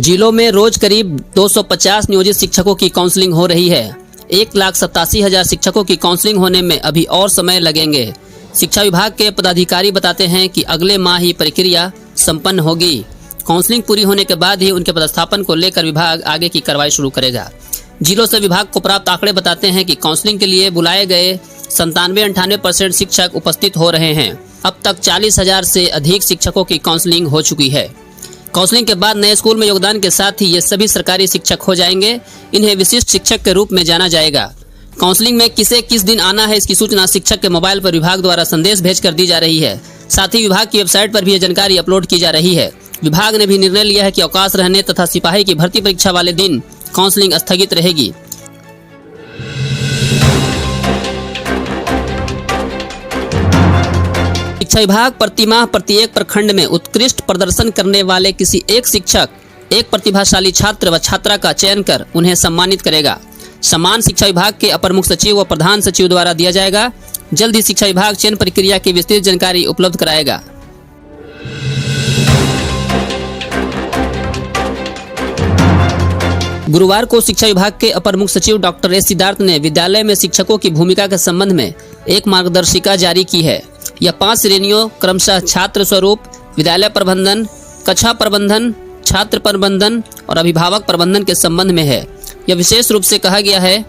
जिलों में रोज करीब 250 नियोजित शिक्षकों की काउंसलिंग हो रही है। 1,87,000 शिक्षकों की काउंसलिंग होने में अभी और समय लगेंगे। शिक्षा विभाग के पदाधिकारी बताते हैं कि अगले माह ही प्रक्रिया संपन्न होगी। काउंसलिंग पूरी होने के बाद ही उनके पदस्थापन को लेकर विभाग आगे की कार्रवाई शुरू करेगा। जिलों से विभाग को प्राप्त आंकड़े बताते हैं कि काउंसलिंग के लिए बुलाए गए 97-98% शिक्षक उपस्थित हो रहे हैं। अब तक 40,000 से अधिक शिक्षकों की काउंसलिंग हो चुकी है। काउंसलिंग के बाद नए स्कूल में योगदान के साथ ही ये सभी सरकारी शिक्षक हो जाएंगे। इन्हें विशिष्ट शिक्षक के रूप में जाना जाएगा। काउंसलिंग में किसे किस दिन आना है, इसकी सूचना शिक्षक के मोबाइल पर विभाग द्वारा संदेश भेजकर दी जा रही है। साथ ही विभाग की वेबसाइट पर भी यह जानकारी अपलोड की जा रही है। विभाग ने भी निर्णय लिया है कि अवकाश रहने तथा सिपाही की भर्ती परीक्षा वाले दिन काउंसलिंग स्थगित रहेगी। शिक्षा विभाग प्रतिमाह प्रत्येक प्रखंड में उत्कृष्ट प्रदर्शन करने वाले किसी एक शिक्षक, एक प्रतिभाशाली छात्र व छात्रा का चयन कर उन्हें सम्मानित करेगा। सम्मान शिक्षा विभाग के अपर मुख्य सचिव व प्रधान सचिव द्वारा दिया जाएगा। जल्द ही शिक्षा विभाग चयन प्रक्रिया की विस्तृत जानकारी उपलब्ध कराएगा। गुरुवार को शिक्षा विभाग के अपर मुख्य सचिव डॉक्टर एस सिद्धार्थ ने विद्यालय में शिक्षकों की भूमिका के संबंध में एक मार्गदर्शिका जारी की है। यह 5 श्रेणियों क्रमशः छात्र स्वरूप, विद्यालय प्रबंधन, कक्षा प्रबंधन, छात्र प्रबंधन और अभिभावक प्रबंधन के संबंध में है। यह विशेष रूप से कहा गया है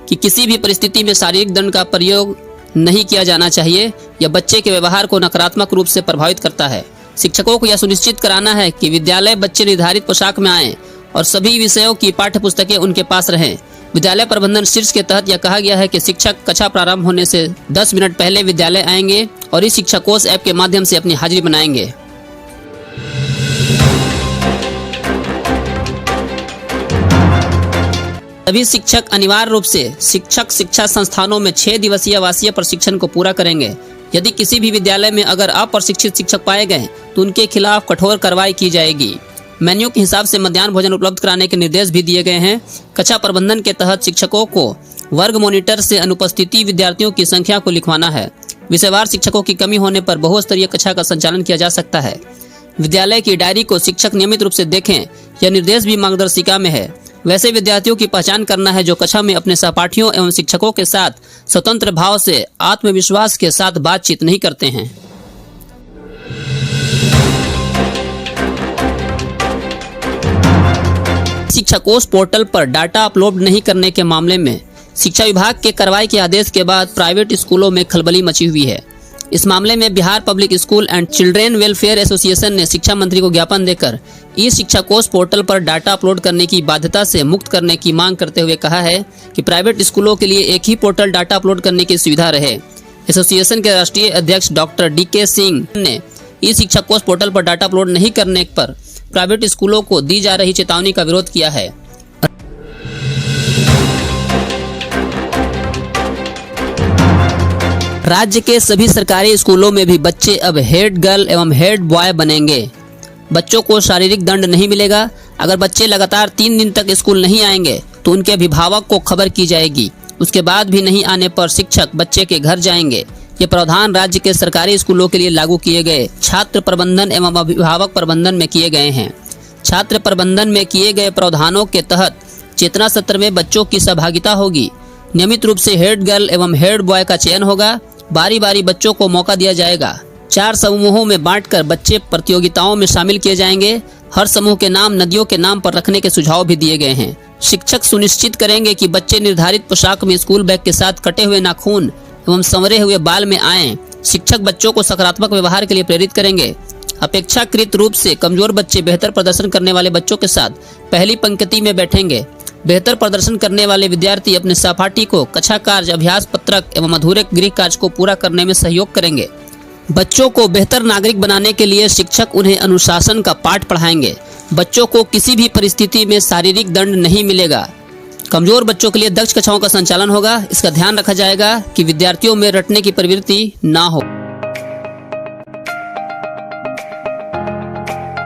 कि किसी भी परिस्थिति में शारीरिक दंड का प्रयोग नहीं किया जाना चाहिए। यह बच्चे के व्यवहार को नकारात्मक रूप से प्रभावित करता है। शिक्षकों को यह सुनिश्चित कराना है कि विद्यालय बच्चे निर्धारित पोशाक में आएं और सभी विषयों की पाठ्य पुस्तकें उनके पास रहें। विद्यालय प्रबंधन शीर्ष के तहत यह कहा गया है कि शिक्षक कक्षा प्रारंभ होने से 10 मिनट पहले विद्यालय आएंगे और इस शिक्षा कोष ऐप के माध्यम से अपनी हाजिरी बनाएंगे। सभी शिक्षक अनिवार्य रूप से शिक्षक शिक्षा संस्थानों में 6 दिवसीय आवासीय प्रशिक्षण को पूरा करेंगे। यदि किसी भी विद्यालय में अगर अप्रशिक्षित शिक्षक पाए गए तो उनके खिलाफ कठोर कार्रवाई की जाएगी। मेन्यू के हिसाब से मध्याह्न भोजन उपलब्ध कराने के निर्देश भी दिए गए हैं। कक्षा प्रबंधन के तहत शिक्षकों को वर्ग मॉनिटर से अनुपस्थिति विद्यार्थियों की संख्या को लिखवाना है। विषयवार शिक्षकों की कमी होने पर बहुस्तरीय कक्षा का संचालन किया जा सकता है। विद्यालय की डायरी को शिक्षक नियमित रूप से देखें, यह निर्देश भी मार्गदर्शिका में है। वैसे विद्यार्थियों की पहचान करना है जो कक्षा में अपने सहपाठियों एवं शिक्षकों के साथ स्वतंत्र भाव से आत्मविश्वास के साथ बातचीत नहीं करते हैं। शिक्षा कोष पोर्टल पर डाटा अपलोड नहीं करने के मामले में शिक्षा विभाग के कार्रवाई के आदेश के बाद प्राइवेट स्कूलों में खलबली मची हुई है। इस मामले में Bihar public school and children welfare association ने शिक्षा मंत्री को ज्ञापन देकर ई शिक्षा कोष पोर्टल पर डाटा अपलोड करने की बाध्यता से मुक्त करने की मांग करते हुए कहा है कि प्राइवेट स्कूलों के लिए एक ही पोर्टल डाटा अपलोड करने की सुविधा रहे। एसोसिएशन के राष्ट्रीय अध्यक्ष डॉक्टर DK सिंह ने ई शिक्षा कोष पोर्टल पर डाटा अपलोड नहीं करने पर प्राइवेट स्कूलों को दी जा रही चेतावनी का विरोध किया है। राज्य के सभी सरकारी स्कूलों में भी बच्चे अब हेड गर्ल एवं हेड बॉय बनेंगे। बच्चों को शारीरिक दंड नहीं मिलेगा। अगर बच्चे लगातार 3 दिन तक स्कूल नहीं आएंगे तो उनके अभिभावक को खबर की जाएगी। उसके बाद भी नहीं आने पर शिक्षक बच्चे के घर जाएंगे। ये प्रावधान राज्य के सरकारी स्कूलों के लिए लागू किए गए छात्र प्रबंधन एवं अभिभावक प्रबंधन में किए गए हैं। छात्र प्रबंधन में किए गए प्रावधानों के तहत चेतना सत्र में बच्चों की सहभागिता होगी। नियमित रूप से हेड गर्ल एवं हेड बॉय का चयन होगा। बारी बारी बच्चों को मौका दिया जाएगा। 4 समूहों में बांटकर बच्चे प्रतियोगिताओं में शामिल किए जाएंगे। हर समूह के नाम नदियों के नाम पर रखने के सुझाव भी दिए गए हैं। शिक्षक सुनिश्चित करेंगे कि बच्चे निर्धारित पोशाक में स्कूल बैग के साथ कटे हुए नाखून एवं संवरे हुए बाल में आएं। शिक्षक बच्चों को सकारात्मक व्यवहार के लिए प्रेरित करेंगे। अपेक्षाकृत रूप से कमजोर बच्चे बेहतर प्रदर्शन करने वाले बच्चों के साथ पहली पंक्ति में बैठेंगे। बेहतर प्रदर्शन करने वाले विद्यार्थी अपने सहपाठी को कक्षा कार्य, अभ्यास पत्रक एवं अधूरे गृह कार्य को पूरा करने में सहयोग करेंगे। बच्चों को बेहतर नागरिक बनाने के लिए शिक्षक उन्हें अनुशासन का पाठ पढ़ाएंगे। बच्चों को किसी भी परिस्थिति में शारीरिक दंड नहीं मिलेगा। कमजोर बच्चों के लिए दक्ष कक्षाओं का संचालन होगा। इसका ध्यान रखा जाएगा कि विद्यार्थियों में रटने की प्रवृत्ति ना हो।